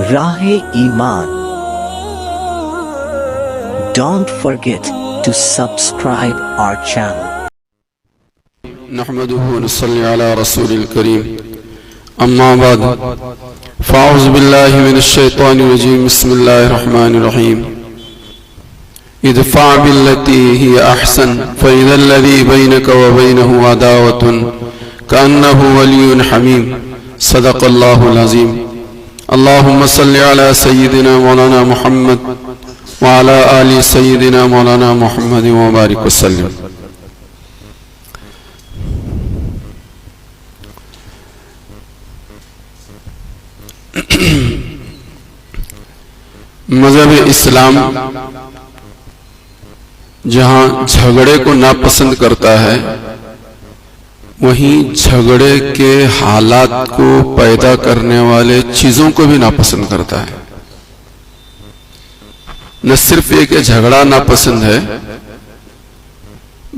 راہ ایمان. Don't forget to subscribe our channel. نحمده ونصلي على رسول الكريم. أما بعد فأعوذ بالله من الشيطان الرجيم. بسم الله الرحمن الرحيم. ادفع بالتي هي أحسن فإذا الذي بينك وبينه عداوة كأنه ولي حميم. صدق الله العظيم. اللهم صل على سيدنا مولانا محمد وعلى آل سيدنا مولانا محمد وبارك وسلم. مذہب اسلام جہاں جھگڑے کو ناپسند کرتا ہے، وہیں جھگڑے کے حالات کو پیدا کرنے والے چیزوں کو بھی ناپسند کرتا ہے. نہ صرف یہ کہ جھگڑا ناپسند ہے،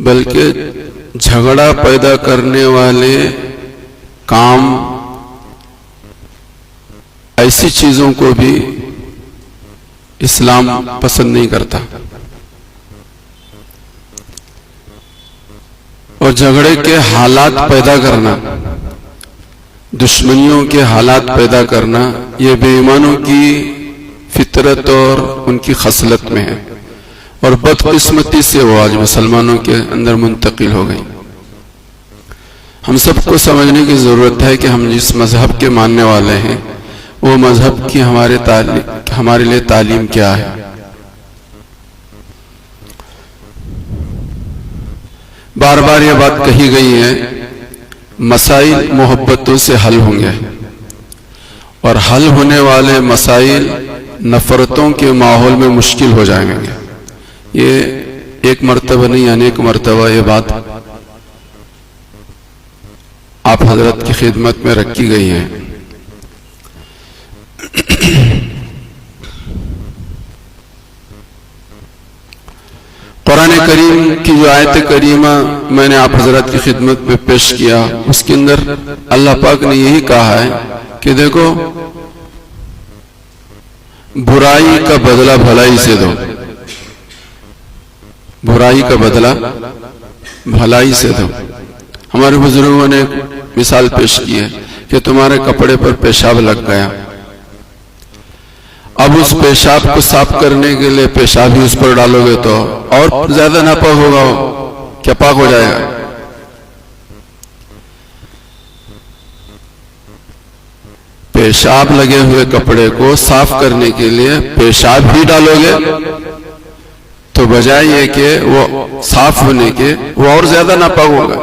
بلکہ جھگڑا پیدا کرنے والے کام، ایسی چیزوں کو بھی اسلام پسند نہیں کرتا. اور جھگڑے کے حالات پیدا کرنا، دشمنیوں کے حالات پیدا کرنا، یہ بے ایمانوں کی فطرت اور ان کی خصلت میں ہے، اور بدقسمتی سے وہ آج مسلمانوں کے اندر منتقل ہو گئی. ہم سب کو سمجھنے کی ضرورت ہے کہ ہم جس مذہب کے ماننے والے ہیں، وہ مذہب کی ہمارے لیے تعلیم کیا ہے. بار بار یہ بات کہی گئی ہے، مسائل محبتوں سے حل ہوں گے، اور حل ہونے والے مسائل نفرتوں کے ماحول میں مشکل ہو جائیں گے. یہ ایک مرتبہ نہیں، انیک مرتبہ یہ بات آپ حضرت کی خدمت میں رکھی گئی ہے. قرآن کریم کی جو آیت کریمہ میں نے آپ حضرت کی خدمت میں پیش کیا، اس کے اندر اللہ پاک نے یہی کہا ہے کہ دیکھو، برائی کا بدلہ بھلائی سے دو. برائی کا بدلہ بھلائی سے دو. ہمارے بزرگوں نے مثال پیش کی ہے کہ تمہارے کپڑے پر پیشاب لگ گیا، اب اس پیشاب کو صاف کرنے کے لیے پیشاب ہی اس پر ڈالو گے تو اور زیادہ ناپاک ہوگا، کیا پاک ہو جائے گا؟ پیشاب لگے ہوئے کپڑے کو صاف کرنے کے لیے پیشاب ہی ڈالو گے تو بجائے یہ کہ وہ صاف ہونے کے وہ اور زیادہ ناپاک ہوگا.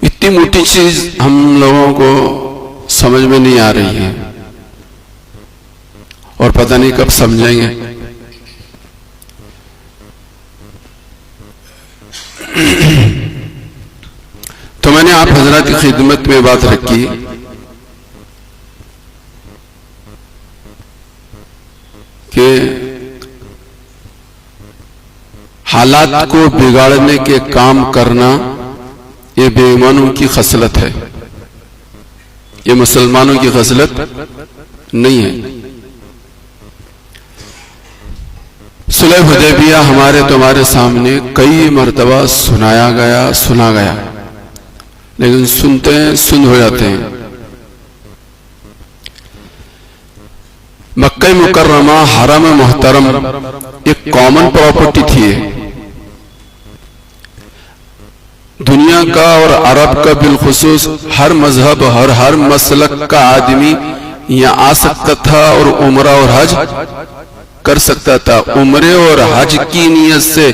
اتنی موٹی چیز ہم لوگوں کو سمجھ میں نہیں آ رہی ہے، اور پتہ نہیں کب سمجھیں گے. تو میں نے آپ حضرات کی خدمت میں بات رکھی کہ حالات کو بگاڑنے کے کام کرنا یہ بے ایمانوں کی خصلت ہے، یہ مسلمانوں کی خصلت نہیں ہے. صلح حدیبیہ ہمارے تمہارے سامنے کئی مرتبہ سنا گیا، لیکن سنتے ہیں سن ہو جاتے ہیں. مکہ مکرمہ حرم محترم ایک کامن پراپرٹی تھی. دنیا کا اور عرب کا بالخصوص ہر مذہب اور ہر مسلک کا آدمی یہاں آ سکتا تھا اور عمرہ اور حج کر سکتا تھا. عمرے اور حج کی نیت سے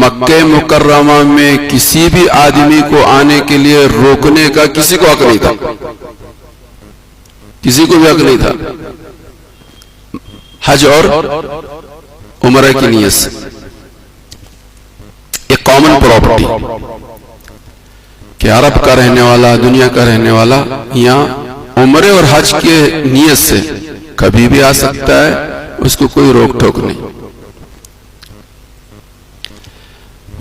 مکہ مکرمہ میں کسی بھی آدمی کو آنے کے لیے روکنے کا کسی کو حق نہیں تھا، کسی کو بھی حق نہیں تھا. حج اور عمرہ کی نیت سے ایک کامن پراپرٹی کہ عرب کا رہنے والا، دنیا کا رہنے والا یہاں عمرے اور حج کے نیت سے کبھی بھی آ سکتا ہے، اس کو کوئی روک ٹوک نہیں.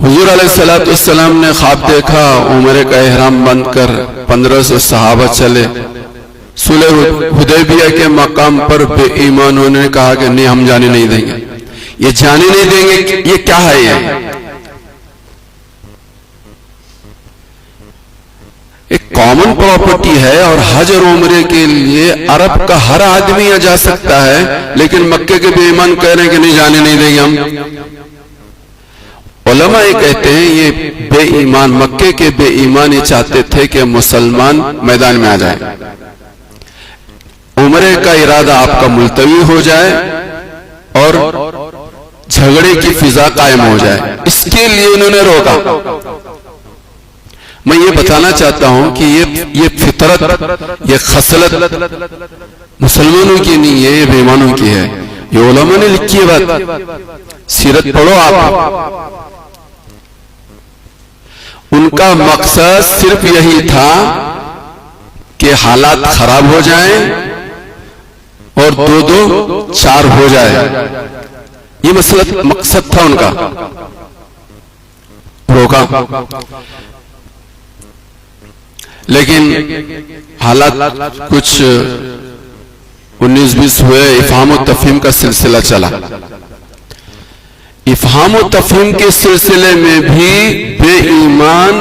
حضور علیہ السلام نے خواب دیکھا، عمرے کا احرام بند کر 1500 صحابہ چلے، صلح حدیبیہ کے مقام پر بے ایمانوں نے کہا کہ نہیں، ہم جانے نہیں دیں گے، یہ جانے نہیں دیں گے، یہ کیا ہے؟ یہ ایک کامن پراپرٹی ہے، اور حج اور عمرے کے لیے عرب کا ہر آدمی جا سکتا ہے، لیکن مکے کے بے ایمان کہہ رہے ہیں کہ نہیں، جانے نہیں دیں گے ہم۔ علماء یہ کہتے ہیں یہ بے ایمان، مکے کے بے ایمان یہ چاہتے تھے کہ مسلمان میدان میں آ جائیں، عمرے کا ارادہ آپ کا ملتوی ہو جائے اور جھگڑے کی فضا قائم ہو جائے، اس کے لیے انہوں نے روکا۔ میں یہ بتانا چاہتا ہوں کہ یہ فطرت، یہ خصلت مسلمانوں کی نہیں ہے، یہ بے ایمانوں کی ہے۔ یہ علماء نے لکھی ہے بات، سیرت پڑھو آپ۔ ان کا مقصد صرف یہی تھا کہ حالات خراب ہو جائیں اور 2-2 4 ہو جائے، یہ مقصد تھا ان کا، روکا۔ لیکن حالات کچھ 19-20 ہوئے، افہام و تفہیم کا سلسلہ چلا۔ افہام و تفہیم کے سلسلے میں بھی بے ایمان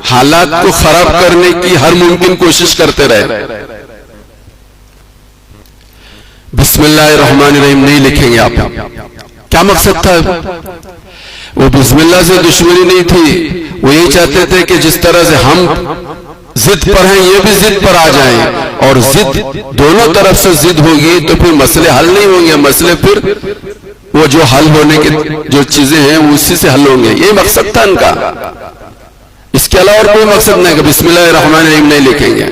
حالات کو خراب کرنے کی ہر ممکن کوشش کرتے رہے۔ بسم اللہ الرحمن الرحیم نہیں لکھیں گے آپ، کیا مقصد تھا؟ وہ بسم اللہ سے دشمنی نہیں تھی، وہ یہی چاہتے تھے کہ جس طرح سے ہم ضد پر ہیں یہ بھی ضد پر آ جائیں، اور ضد دونوں طرف سے ضد ہوگی تو پھر مسئلے حل نہیں ہوں گے، مسئلے پھر وہ جو حل ہونے کے جو چیزیں ہیں وہ اسی سے حل ہوں گے، یہ مقصد تھا ان کا۔ اس کے علاوہ اور کوئی مقصد نہیں کہ بسم اللہ الرحمن الرحیم نہیں لکھیں گے۔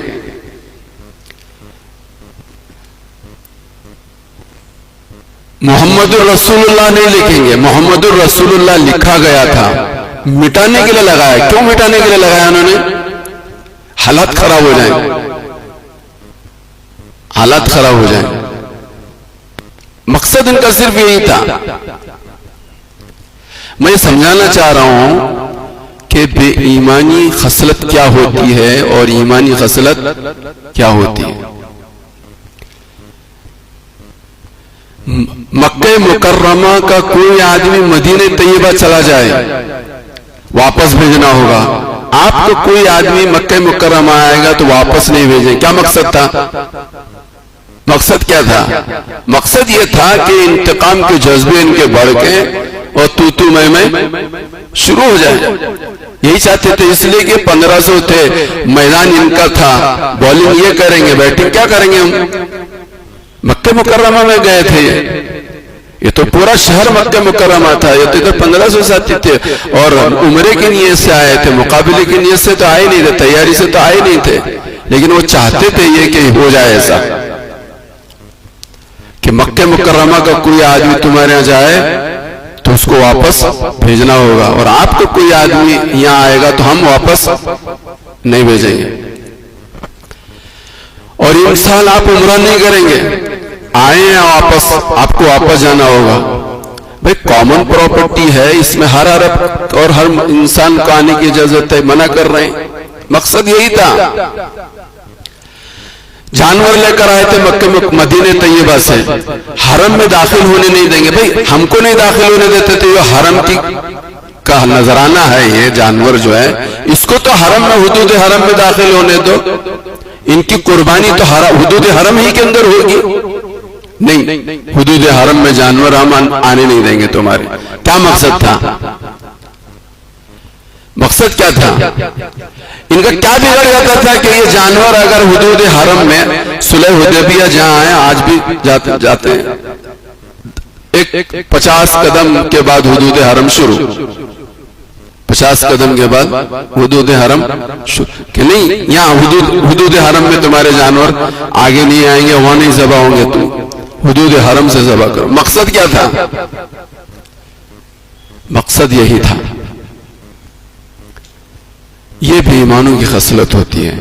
محمد الرسول اللہ نہیں لکھیں گے، محمد الرسول اللہ لکھا گیا تھا، مٹانے کے لیے لگایا۔ کیوں مٹانے کے لیے لگایا انہوں نے؟ حالات خراب ہو جائیں، حالات خراب ہو جائیں، مقصد ان کا صرف یہی تھا۔ میں یہ سمجھانا چاہ رہا ہوں کہ بے ایمانی خصلت کیا ہوتی ہے اور ایمانی خصلت کیا ہوتی ہے۔ مکہ مکرمہ کا کوئی آدمی مدینہ طیبہ چلا جائے واپس بھیجنا ہوگا، آپ کو کوئی آدمی مکہ مکرمہ آئے گا تو واپس نہیں بھیجیں۔ کیا مقصد تھا؟ مقصد کیا تھا؟ مقصد یہ تھا کہ انتقام کے جذبے ان کے بڑھ کے اور تو میں شروع ہو جائے، یہی چاہتے تھے۔ اس لیے کہ 1500 تھے، میدان ان کا تھا، بولنگ یہ کریں گے، بیٹنگ کیا کریں گے ہم؟ مکہ مکرمہ میں گئے تھے، یہ تو پورا شہر مکہ مکرمہ تھا، یہ تو ادھر 1500 ساتھی تھے، اور عمرے کی نیت سے آئے تھے، مقابلے کی نیت سے تو آئے نہیں تھے، تیاری سے تو آئے نہیں تھے، لیکن وہ چاہتے تھے یہ کہ ہو جائے ایسا کہ مکہ مکرمہ کا کوئی آدمی تمہارے یہاں جائے تو اس کو واپس بھیجنا ہوگا، اور آپ کو کوئی آدمی یہاں آئے گا تو ہم واپس نہیں بھیجیں گے۔ اور یہ سال آپ عمرہ نہیں کریں گے، آئے ہیں واپس، آپ کو واپس جانا ہوگا۔ بھئی کامن پراپرٹی ہے، اس میں ہر عرب اور ہر انسان کو آنے کی اجازت ہے، منع کر رہے ہیں۔ مقصد یہی تھا۔ جانور لے کر آئے تھے مکہ مدینہ طیبہ سے، حرم میں داخل ہونے نہیں دیں گے۔ بھئی ہم کو نہیں داخل ہونے دیتے تھے، یہ حرم کا نذرانہ ہے، یہ جانور جو ہے اس کو تو حرم میں، حدود حرم میں داخل ہونے دو، ان کی قربانی تو حدود حرم ہی کے اندر ہوگی۔ نہیں، حدود حرم میں جانور ہم آنے نہیں دیں گے تمہارے۔ کیا مقصد تھا؟ مقصد کیا تھا؟ ان کا کیا بگڑ جاتا تھا کہ یہ جانور اگر حدود حرم میں، صلح حدیبیہ جہاں ہیں آج بھی جاتے ہیں، ایک 50 قدم کے بعد حدود حرم شروع، 50 قدم کے بعد حدود حرم کہ نہیں، یہاں حدود حرم میں تمہارے جانور آگے نہیں آئیں گے، وہاں نہیں ذبح ہوں گے، تم حدود حرم سے ذبح کرو۔ مقصد کیا تھا؟ مقصد یہی تھا۔ یہ بے ایمانوں کی خصلت ہوتی ہے،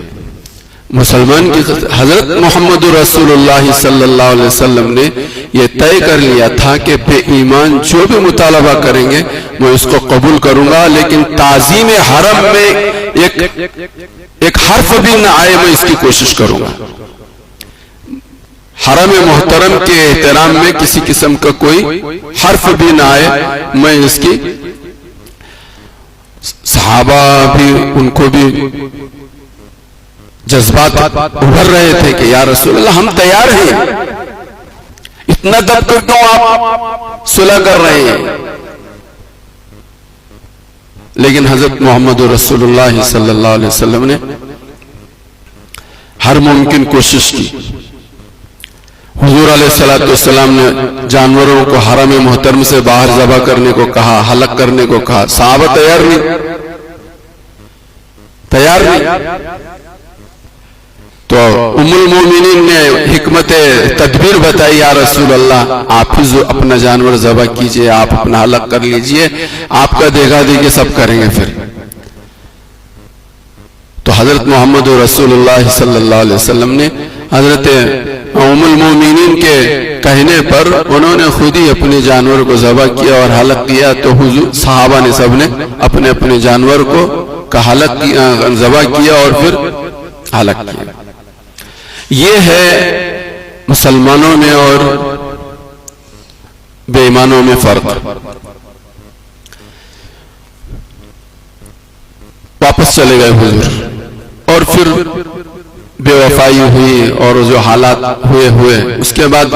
مسلمان کی حضرت محمد رسول اللہ صلی اللہ علیہ وسلم نے یہ طے کر لیا تھا کہ بے ایمان جو بھی مطالبہ کریں گے میں اس کو قبول کروں گا، لیکن تعظیم حرم میں ایک حرف بھی نہ آئے میں اس کی کوشش کروں گا۔ حرم محترم کے احترام میں کسی قسم کا کوئی حرف بھی نہ آئے میں اس کی۔ صحابہ بھی ان کو بھی جذبات ابھر رہے تھے کہ یا رسول اللہ ہم تیار ہیں، اتنا دب کر کیوں آپ صلح کر رہے ہیں؟ لیکن حضرت محمد رسول اللہ صلی اللہ علیہ وسلم نے ہر ممکن کوشش کی۔ حضور علیہ السلام نے جانوروں کو حرم محترم سے باہر ذبح کرنے کو کہا، ہلاک کرنے کو کہا، صحابہ تیار نہیں۔ تو ام المومنین نے حکمت تدبیر بتائی، یا رسول اللہ آپ ہی اپنا جانور ذبح کیجئے، آپ اپنا ہلاک کر لیجئے، آپ کا دیکھا دیکھی سب کریں گے پھر۔ تو حضرت محمد رسول اللہ صلی اللہ علیہ وسلم نے حضرت ام المومنین کے کہنے پر انہوں نے خود ہی اپنے جانور کو ذبح کیا اور ہلاک کیا۔ تو حضور صحابہ نے سب نے اپنے اپنے جانور کو ذبح کیا اور پھر ہلاک کیا۔ یہ ہے مسلمانوں میں اور بے ایمانوں میں فرق۔ واپس چلے گئے حضور، اور پھر بے وفائی ہوئی اور جو حالات ہوئے اس کے بعد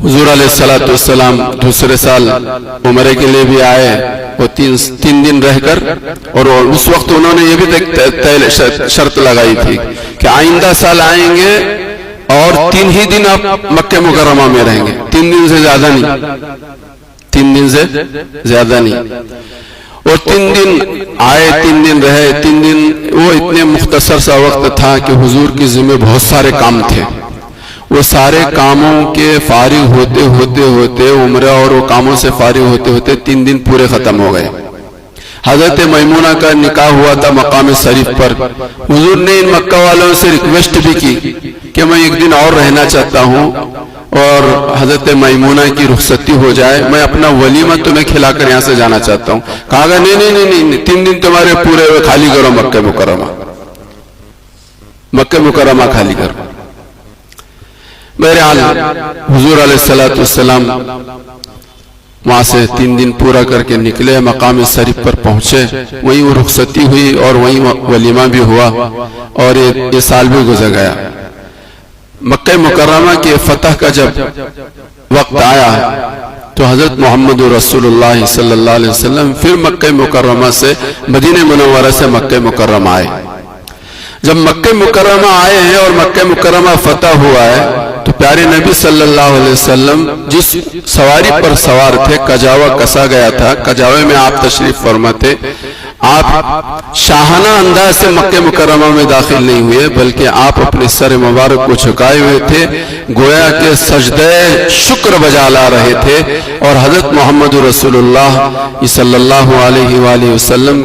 حضور علیہ السلام دوسرے سال عمرے کے لیے بھی آئے، وہ تین دن رہ کر، اور اس وقت انہوں نے یہ بھی شرط لگائی تھی کہ آئندہ سال آئیں گے اور 3 ہی دن آپ مکہ مکرمہ میں رہیں گے، 3 دن سے زیادہ نہیں۔ اور 3 دن آئے، 3 دن رہے، 3 دن وہ اتنے مختصر سا وقت تھا کہ حضور کی ذمہ بہت سارے کام تھے۔ وہ سارے کاموں کے فارغ ہوتے عمرہ اور وہ کاموں سے فارغ ہوتے 3 دن پورے ختم ہو گئے۔ حضرت میمونہ کا نکاح ہوا تھا مقام شریف پر۔ حضور نے ان مکہ والوں سے ریکویسٹ بھی کی کہ میں ایک دن اور رہنا چاہتا ہوں اور حضرت میمونہ کی رخصتی ہو جائے، میں اپنا ولیمہ تمہیں کھلا کر یہاں سے جانا چاہتا ہوں۔ کہا گا نہیں 3 دن تمہارے پورے ہوئے، خالی کرو مکہ مکرمہ خالی کرو۔ بہرحال حضور علیہ السلام وہاں سے 3 دن پورا کر کے نکلے، مقام شریف پر پہنچے، وہیں وہ رخصتی ہوئی اور وہیں ولیمہ بھی ہوا، اور یہ سال بھی گزر گیا۔ مکہ مکرمہ کی فتح کا جب وقت آیا تو حضرت محمد رسول اللہ صلی اللہ علیہ وسلم پھر مکہ مکرمہ سے مدینہ منورہ سے مکہ مکرمہ آئے۔ جب مکہ مکرمہ آئے ہیں اور مکہ مکرمہ فتح ہوا ہے تو پیارے نبی صلی اللہ علیہ وسلم جس سواری پر سوار تھے کجاوا کسا گیا تھا، کجاوے میں آپ تشریف فرما تھے، آپ شاہانہ انداز سے مکہ مکرمہ میں داخل نہیں ہوئے بلکہ آپ اپنے سر مبارک کو جھکائے ہوئے تھے، گویا کہ سجدہ شکر بجا لا رہے تھے، اور حضرت محمد رسول اللہ صلی اللہ علیہ وآلہ وسلم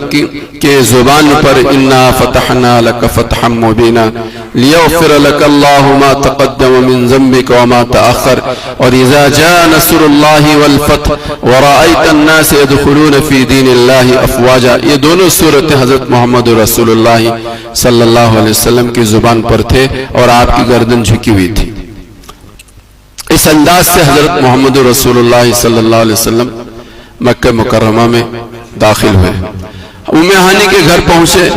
کے زبان پر انا فتحنا لک فتحا مبینا لیغفر لک اللہ ما تقدم من ذنبک وما تأخر، اور اذا جاء نصر اللہ والفتح ورأیت الناس يدخلون فی دین اللہ افواجا، یہ دونوں صورتیں حضرت محمد رسول اللہ صلی اللہ علیہ وسلم کی زبان پر تھے اور آپ کی گردن جھکی ہوئی تھی۔ اس انداز سے حضرت محمد رسول اللہ صلی اللہ علیہ وسلم مکہ مکرمہ میں داخل ہوئے، ام ہانی کے گھر پہنچے،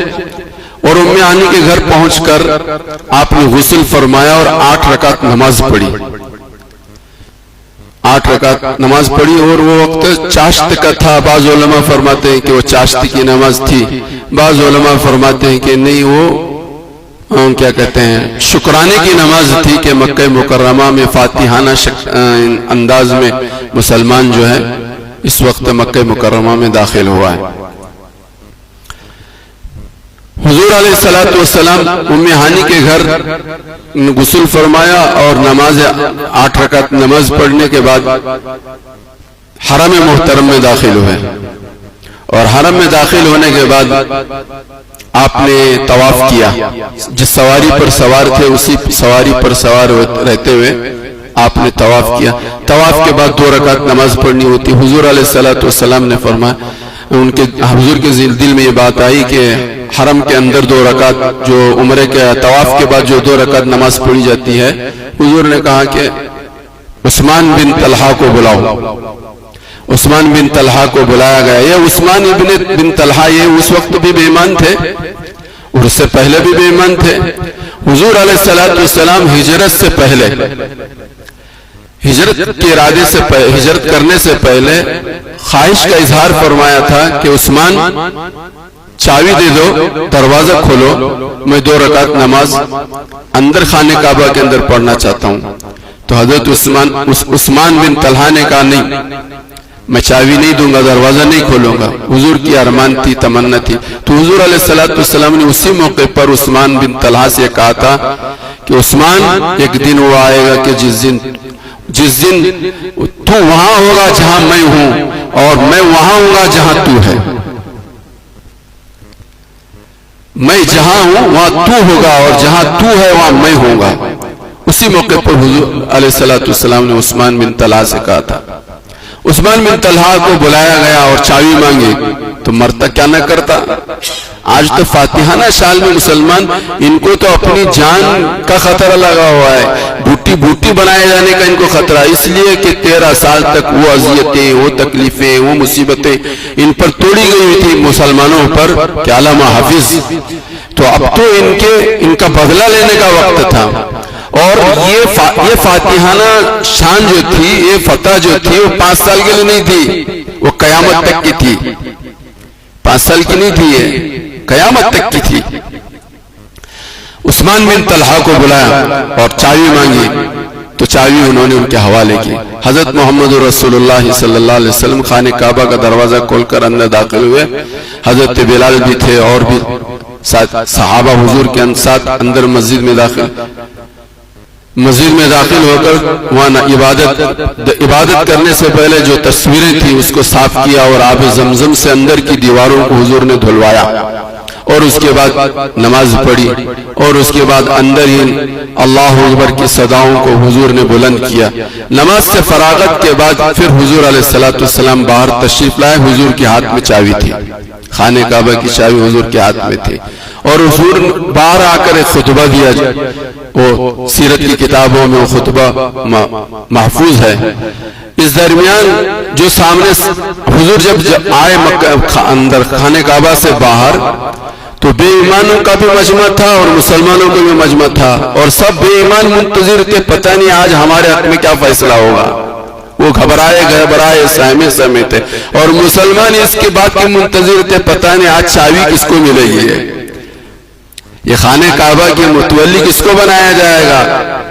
اور ام ہانی کے گھر پہنچ کر آپ نے غسل فرمایا اور 8 رکعت نماز پڑھی، 8 رکعت نماز پڑھی، اور وہ وقت چاشت کا تھا۔ بعض علماء فرماتے ہیں کہ وہ چاشت کی نماز تھی، بعض علماء فرماتے ہیں کہ نہیں، وہ کیا کہتے ہیں شکرانے کی نماز تھی کہ مکہ مکرمہ میں فاتحانہ انداز میں مسلمان جو ہے اس وقت مکہ مکرمہ میں داخل ہوا ہے۔ حضور علیہ السلام ام ہانی کے گھر غسل فرمایا اور نماز 8 رکعت نماز پڑھنے کے بعد حرم محترم میں داخل ہوئے، اور حرم میں داخل ہونے کے بعد آپ نے طواف کیا، جس سواری پر سوار تھے اسی سواری پر سوار رہتے ہوئے آپ نے طواف کیا۔ طواف کے بعد 2 رکعت نماز پڑھنی ہوتی۔ حضور علیہ السلام نے فرمایا، ان کے حضور کے دل میں یہ بات آئی کہ حرم کے اندر 2 رکعت جو عمرے کے طواف کے بعد جو 2 رکعت نماز پڑھی جاتی ہے، حضور نے کہا کہ عثمان بن طلحہ کو بلاؤ۔ عثمان بن طلحہ کو بلایا گیا۔ یہ عثمان بن طلحہ یہ اس وقت بھی بے ایمان تھے اور اس سے پہلے بھی بے ایمان تھے۔ حضور علیہ السلام ہجرت سے پہلے، ہجرت کے ارادے سے ہجرت کرنے سے پہلے خواہش کا اظہار فرمایا تھا کہ عثمان چابی دے دو، دروازہ کھولو، میں 2 رکعت نماز اندر خانہ کعبہ کے اندر پڑھنا چاہتا ہوں۔ تو حضرت عثمان بن طلحہ نے کہا نہیں، میں چابی نہیں دوں گا، دروازہ نہیں کھولوں گا۔ حضور کی ارمان تھی، تمنا تھی۔ تو حضور علیہ السلام نے اسی موقع پر عثمان بن طلحہ سے کہا تھا کہ عثمان، ایک دن وہ آئے گا کہ جس دن تو وہاں ہوگا جہاں میں ہوں اور میں وہاں ہوں گا جہاں تو ہے۔ میں جہاں ہوں وہاں تو ہوگا اور جہاں تو ہے وہاں میں ہوں گا۔ اسی موقع پر حضور علیہ السلام نے عثمان بن طلحہ سے کہا تھا۔ عثمان بن طلحہ کو بلایا گیا اور چابی مانگی تو مرتا کیا نہ کرتا۔ آج تو فاتحانہ سال میں مسلمان، ان کو تو اپنی جان کا خطرہ لگا ہوا ہے، بوٹی بنائے جانے کا ان کو خطرہ، اس لیے کہ 13 سال تک وہ اذیتیں، وہ تکلیفیں، وہ مصیبتیں ان پر توڑی گئی ہوئی تھی مسلمانوں پر کہ علامہ حافظ، تو اب تو ان کا بدلہ لینے کا وقت تھا۔ اور یہ فاتحانہ شان جو تھی، یہ فتح جو تھی، وہ 5 سال کے لیے نہیں تھی، وہ قیامت تک کی تھی۔ 5 سال کی نہیں تھی، یہ قیامت تک کی تھی۔ عثمان بن طلحہ کو بلایا اور چابی مانگی تو چابی انہوں نے ان کے حوالے کی۔ حضرت محمد رسول اللہ صلی اللہ علیہ وسلم خانہ کعبہ کا دروازہ کھول کر اندر داخل ہوئے۔ حضرت بلال بھی تھے اور بھی صحابہ حضور کے ساتھ اندر مسجد میں داخل ہو کر وہاں عبادت کرنے سے پہلے جو تصویریں تھیں اس کو صاف کیا اور آب زمزم سے اندر کی دیواروں کو حضور نے دھلوایا اور اس کے بعد نماز پڑھی اور اس کے بعد اندر ہی اللہ اکبر کی صداؤں کو حضور نے بلند کیا۔ نماز سے فراغت کے بعد پھر حضور علیہ السلام باہر تشریف لائے۔ حضور کے ہاتھ میں چابی تھی، خانہ کعبہ کی چابی حضور کے ہاتھ میں تھی اور حضور باہر آ کر ایک خطبہ دیا۔ وہ سیرت کی کتابوں میں وہ خطبہ محفوظ ہے۔ اس درمیان جو سامنے حضور جب آئے اندر خانہ کعبہ سے باہر تو بے ایمانوں کا بھی مجمع تھا اور مسلمانوں کا بھی مجمع تھا اور سب بے ایمان منتظر تھے، پتہ نہیں آج ہمارے حق میں کیا فیصلہ ہوگا۔ وہ گھبرائے سہمے تھے اور مسلمان اس کے بعد کے منتظر تھے، پتہ نہیں آج چابی کس کو ملے گی، یہ خانہ کعبہ کے متولی کس کو بنایا جائے گا،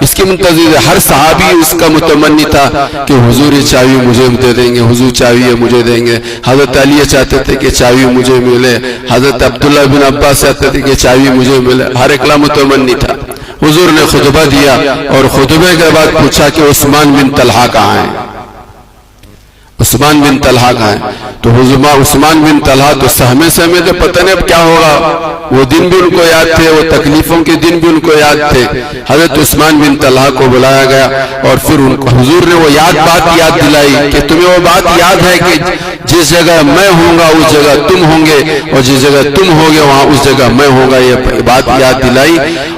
اس کی منتظر۔ ہر صحابی اس کا متمنی تھا کہ حضور یہ چابی مجھے دے دیں گے، حضور چابی یہ مجھے دیں گے۔ حضرت علی چاہتے تھے کہ چابی مجھے ملے، حضرت عبداللہ بن عباس چاہتے تھے کہ چابی مجھے ملے، ہر ایک متمنی تھا۔ حضور نے خطبہ دیا اور خطبے کے بعد پوچھا کہ عثمان بن طلحہ کہاں ہیں، عثمان بن طلحہ کہاں ہیں؟ تو عثمان بن طلحہ تو سہمے تھے، پتہ نہیں اب کیا ہوگا۔ وہ دن بھی ان کو یاد تھے، وہ تکلیفوں کے دن بھی ان کو یاد تھے۔ حضرت عثمان بن طلحہ کو بلایا گیا اور پھر ان کو حضور نے وہ بات یاد دلائی کہ تمہیں وہ بات یاد ہے کہ جس جگہ میں ہوں گا اس جگہ تم ہوں گے اور جس جگہ تم ہوگے وہاں اس جگہ میں ہوں گا۔ یہ بات یاد دلائی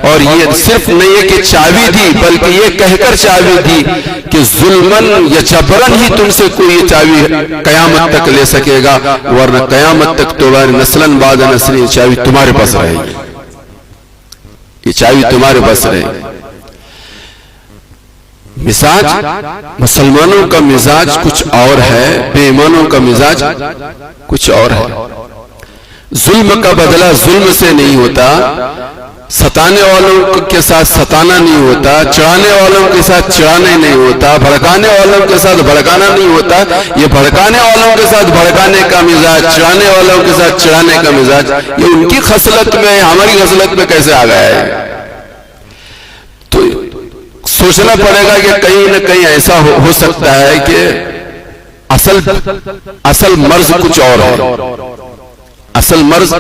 اور یہ صرف نہیں ہے کہ چابی دی بلکہ یہ کہہ کر چابی دی کہ ظلمن یا جبرن ہی تم سے کوئی یہ چابی قیامت تک لے سکے گا، ورنہ قیامت تک تمہارے نسلاً بعد نسل یہ چابی تمہارے پاس رہے گی، یہ چابی تمہارے پاس رہے گی۔ مزاج مسلمانوں کا مزاج کچھ اور ہے، بے ایمانوں کا مزاج کچھ اور ہے۔ ظلم کا بدلہ ظلم سے نہیں ہوتا، ستانے والوں کے ساتھ ستانا نہیں ہوتا، چڑھانے والوں کے ساتھ چڑھانا نہیں ہوتا، بھڑکانے والوں کے ساتھ بھڑکانا نہیں ہوتا۔ یہ بھڑکانے والوں کے ساتھ بھڑکانے کا مزاج، چڑھانے والوں کے ساتھ چڑھانے کا مزاج، یہ ان کی خصلت میں ہماری خصلت میں کیسے آ گیا ہے؟ تو سوچنا پڑے گا کہ کہیں نہ کہیں ایسا ہو سکتا ہے کہ اصل مرض کچھ اور ہے، اصل مرض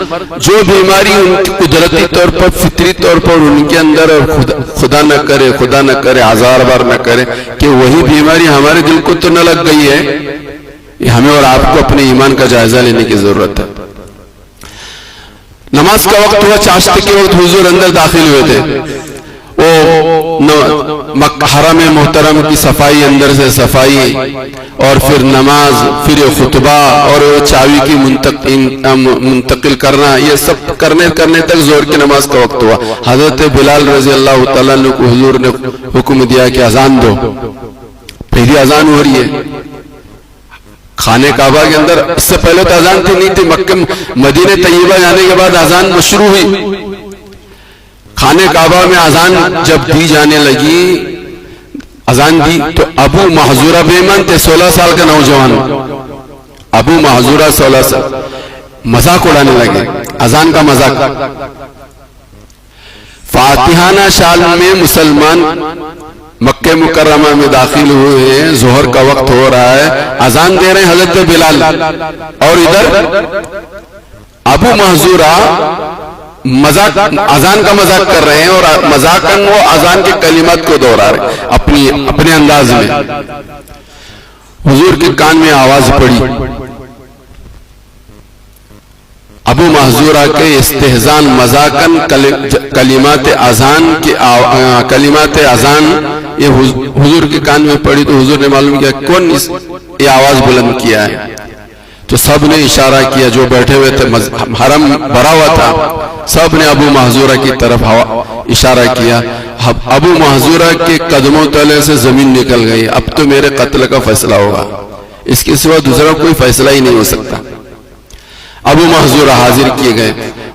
جو بیماری ان کی قدرتی طور پر فطری طور پر ان کے اندر، اور خدا نہ کرے ہزار بار نہ کرے کہ وہی بیماری ہمارے دل کو تو نہ لگ گئی ہے. یہ ہمیں اور آپ کو اپنے ایمان کا جائزہ لینے کی ضرورت ہے. نماز کا وقت ہوا، چاشت کے وقت حضور اندر داخل ہوئے تھے. وہ حرم محترم کی صفائی، اندر سے صفائی، اور پھر نماز، پھر خطبہ، اور چاوی کی منتقل کرنا، یہ سب کرنے تک ظہر کی نماز کا وقت ہوا. حضرت بلال رضی اللہ تعالیٰ عنہ کو حضور نے حکم دیا کہ اذان دو. پہلی اذان ہو رہی ہے خانہ کعبہ کے اندر. اس سے پہلے تو اذان تھی نہیں تھی. مکہ مدینہ طیبہ جانے کے بعد اذان مشروع ہوئی. خانہ کعبہ میں اذان جب دی جانے لگی، اذان دی تو ابو محذورہ بے ایمان تھے، 16 سال کا نوجوان. ابو محذورہ 16 سال، مذاق اڑانے لگے، اذان کا مذاق. فاتحانہ شال میں مسلمان مکہ مکرمہ میں داخل ہوئے ہیں. ظہر کا وقت ہو رہا ہے، اذان دے رہے ہیں حضرت بلال، اور ادھر ابو محذورہ اذان کا مذاق کر رہے ہیں، اور مذاقاً وہ اذان کے کلمات کو دوہرا رہے ہیں اپنے انداز میں. حضور کے کان میں آواز پڑی، ابو محذورہ کے استہزان مذاقاً کلمات اذان یہ حضور کے کان میں پڑی. تو حضور نے معلوم کیا کون یہ آواز بلند کیا ہے. تو سب نے اشارہ کیا، جو بیٹھے ہوئے تھے، حرم بھرا ہوا تھا، سب نے ابو محذورہ کی طرف اشارہ کیا. ابو محذورہ کے قدموں تلے سے زمین نکل گئی. اب تو میرے قتل کا فیصلہ ہوگا، اس کے سوا دوسرا کوئی فیصلہ ہی نہیں ہو سکتا. ابو محذورہ حاضر کیے گئے.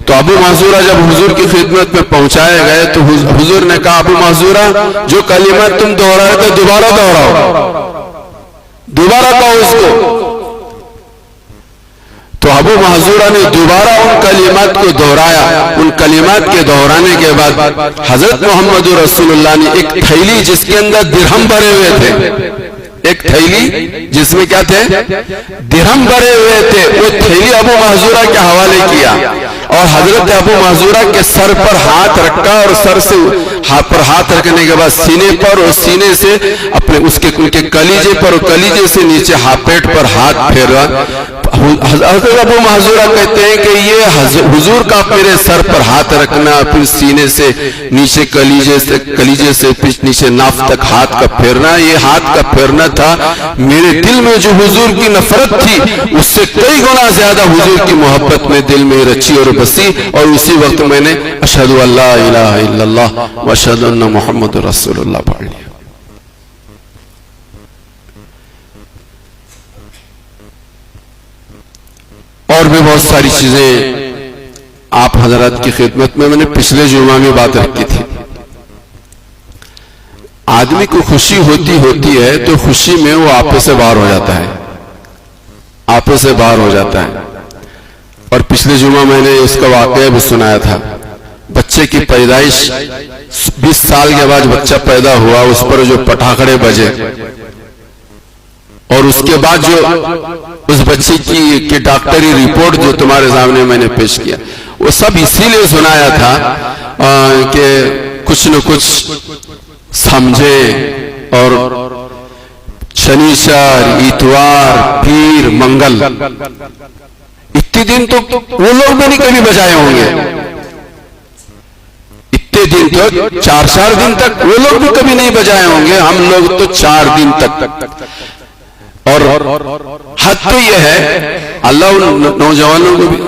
تو ابو محذورہ جب حضور کی خدمت میں پہنچائے گئے تو حضور نے کہا، ابو محذورہ جو کلمات تم دوہرائے تھے دوبارہ دوہراؤ، دوبارہ کہو اس کو. تو ابو محذورہ نے دوبارہ ان کلمات کو دہرایا. ان کلمات کے دہرانے کے بعد حضرت محمد رسول اللہ نے ایک تھیلی جس کے اندر درہم بھرے ہوئے تھے، ایک تھیلی جس میں کیا تھے؟ درہم بھرے ہوئے تھے، وہ تھیلی ابو محذورہ کے حوالے کیا، اور حضرت ابو محذورہ کے سر پر ہاتھ رکھا، اور سر سے پر ہاتھ رکھنے کے بعد سینے پر، اور سینے سے اپنے ان کے کلیجے پر، اور کلیجے سے نیچے پیٹ پر ہاتھ پھیرا. حضرت ابو محذورہ کہتے ہیں کہ یہ حضور کا میرے سر پر ہاتھ رکھنا، پھر سینے سے نیچے کلیجے سے نیچے ناف تک ہاتھ کا پھیرنا، یہ ہاتھ کا پھیرنا تھا میرے دل میں جو حضور کی نفرت تھی اس سے کئی گنا زیادہ حضور کی محبت میں دل میں رچی اور بسی. اور اسی وقت میں نے اشہد ان لا الہ الا اللہ و اشہد ان محمد رسول اللہ پڑھ لیا. اور بھی بہت ساری چیزیں آپ حضرات کی خدمت میں نے پچھلے جمعہ میں بات رکھی تھی. آدمی کو خوشی ہوتی ہے تو خوشی میں وہ آپے سے باہر ہو جاتا ہے، آپے سے باہر ہو جاتا ہے. اور پچھلے جمعہ میں نے اس کا واقعہ بھی سنایا تھا. بچے کی پیدائش 20 سال کے بعد بچہ پیدا ہوا، اس پر جو پٹاخڑے بجے، اور اس کے بعد جو اس بچے کی ڈاکٹری رپورٹ جو تمہارے سامنے میں نے پیش کیا، وہ سب اسی لیے سنایا تھا کہ کچھ نہ کچھ سمجھے. اور شنیچر، اتوار، پیر، منگل، اتنے دن تو وہ لوگ بھی نہیں کبھی بجائے ہوں گے. اتنے دن تو 4 دن تک وہ لوگ بھی کبھی نہیں بجائے ہوں گے. ہم لوگ تو 4 دن تک. اور حد تو یہ ہے اللہ ان نوجوانوں کو بھی،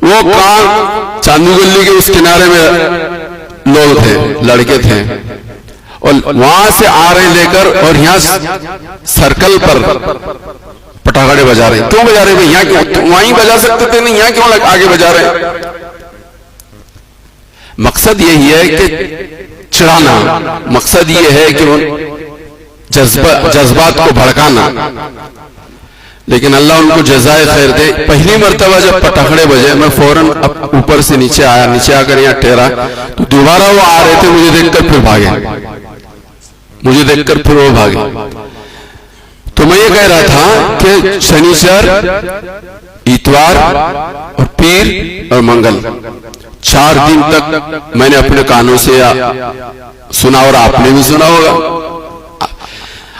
وہ کام چاندو گلی کے اس کنارے میں لوگ تھے، لڑکے تھے، اور وہاں سے آ رہے لے کر، اور یہاں سرکل پر پٹاخڑے بجا رہے ہیں. کیوں بجا رہے ہیں؟ یہاں کیوں؟ وہیں بجا سکتے تھے نہیں، یہاں کیوں آگے بجا رہے ہیں؟ مقصد یہی ہے کہ چڑھانا، مقصد یہ ہے کہ جذبات کو بھڑکانا. لیکن اللہ ان کو جزائے خیر دے. پہلی مرتبہ جب پٹاخڑے بجے میں فوراً اوپر سے نیچے آیا، نیچے آ کر یہاں ٹھہرا تو دوبارہ وہ آ رہے تھے، مجھے دیکھ کر پھر وہ بھاگے. تو میں یہ کہہ رہا تھا کہ شنیچر، اتوار اور پیر اور منگل 4 دن تک میں نے اپنے کانوں سے سنا اور آپ نے بھی سنا ہوگا۔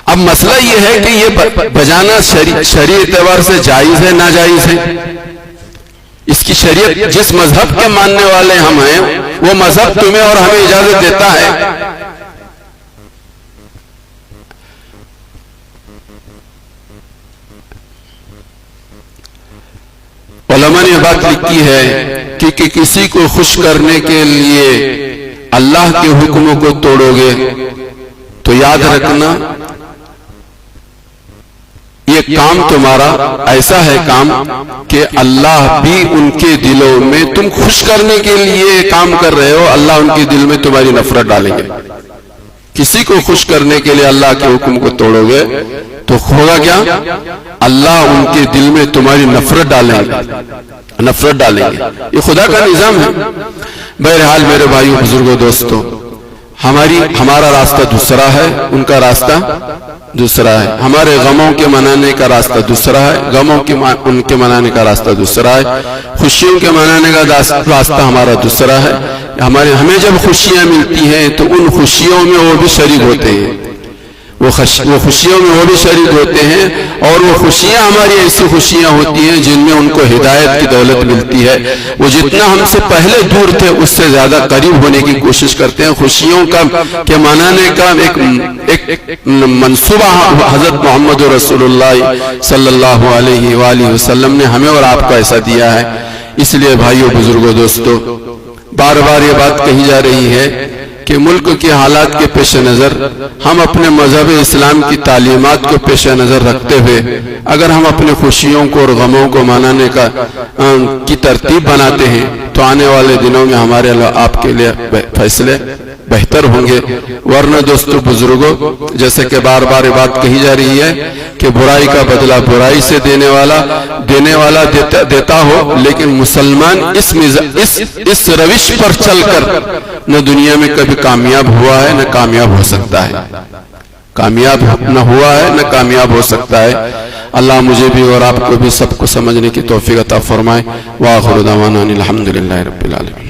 اب مسئلہ یہ ہے کہ یہ بجانا شرعی اعتبار سے جائز ہے ناجائز ہے؟ اس کی شریعت جس مذہب کے ماننے والے ہم ہیں وہ مذہب تمہیں اور ہمیں اجازت دیتا ہے۔ علماء نے بات لکھی ہے کہ کسی کو خوش کرنے کے لیے اللہ کے حکموں کو توڑو گے تو یاد رکھنا یہ کام تمہارا ایسا ہے کام کہ اللہ بھی ان کے دلوں میں، تم خوش کرنے کے لیے کام کر رہے ہو، اللہ ان کے دل میں تمہاری نفرت ڈالیں گے۔ کسی کو خوش کرنے کے لیے اللہ کے حکم کو توڑو گے تو ہوگا کیا؟ اللہ ان کے دل میں تمہاری نفرت ڈالیں گے۔ یہ خدا کا نظام ہے۔ بہرحال میرے بھائیو بزرگوں دوستو، ہمارا راستہ دوسرا ہے، ان کا راستہ دوسرا ہے۔ ہمارے غموں کے منانے کا راستہ دوسرا ہے، غموں کے ان کے منانے کا راستہ دوسرا ہے، خوشیوں کے منانے کا راستہ ہمارا دوسرا ہے۔ ہمیں جب خوشیاں ملتی ہیں تو ان خوشیوں میں وہ بھی شریک ہوتے ہیں، وہ خوشیوں میں وہ بھی شریک ہوتے ہیں، اور وہ خوشیاں ہماری ایسی خوشیاں ہوتی ہیں جن میں ان کو ہدایت کی دولت ملتی ہے۔ وہ جتنا ہم سے پہلے دور تھے اس سے زیادہ قریب ہونے کی کوشش کرتے ہیں۔ خوشیوں کے منانے کا ایک منصوبہ حضرت محمد رسول اللہ صلی اللہ علیہ وآلہ وسلم نے ہمیں اور آپ کو ایسا دیا ہے۔ اس لیے بھائیو بزرگوں دوستو، بار بار یہ بات کہی جا رہی ہے کہ ملک کے حالات کے پیش نظر ہم اپنے مذہب اسلام کی تعلیمات کو پیش نظر رکھتے ہوئے اگر ہم اپنے خوشیوں کو اور غموں کو منانے کی ترتیب بناتے ہیں تو آنے والے دنوں میں ہمارے آپ کے لیے فیصلے بہتر ہوں گے۔ ورنہ دوستو بزرگوں، جیسے کہ بار بار یہ بات کہی جا رہی ہے کہ برائی کا بدلہ برائی سے دینے والا دیتا ہو، لیکن مسلمان اس روش پر چل کر نہ دنیا میں کبھی کامیاب ہوا ہے نہ کامیاب ہو سکتا ہے، کامیاب نہ ہوا ہے نہ کامیاب ہو سکتا ہے۔ اللہ مجھے بھی اور آپ کو بھی سب کو سمجھنے کی توفیق عطا فرمائے۔ وآخر دعوانا الحمدللہ رب العالمین۔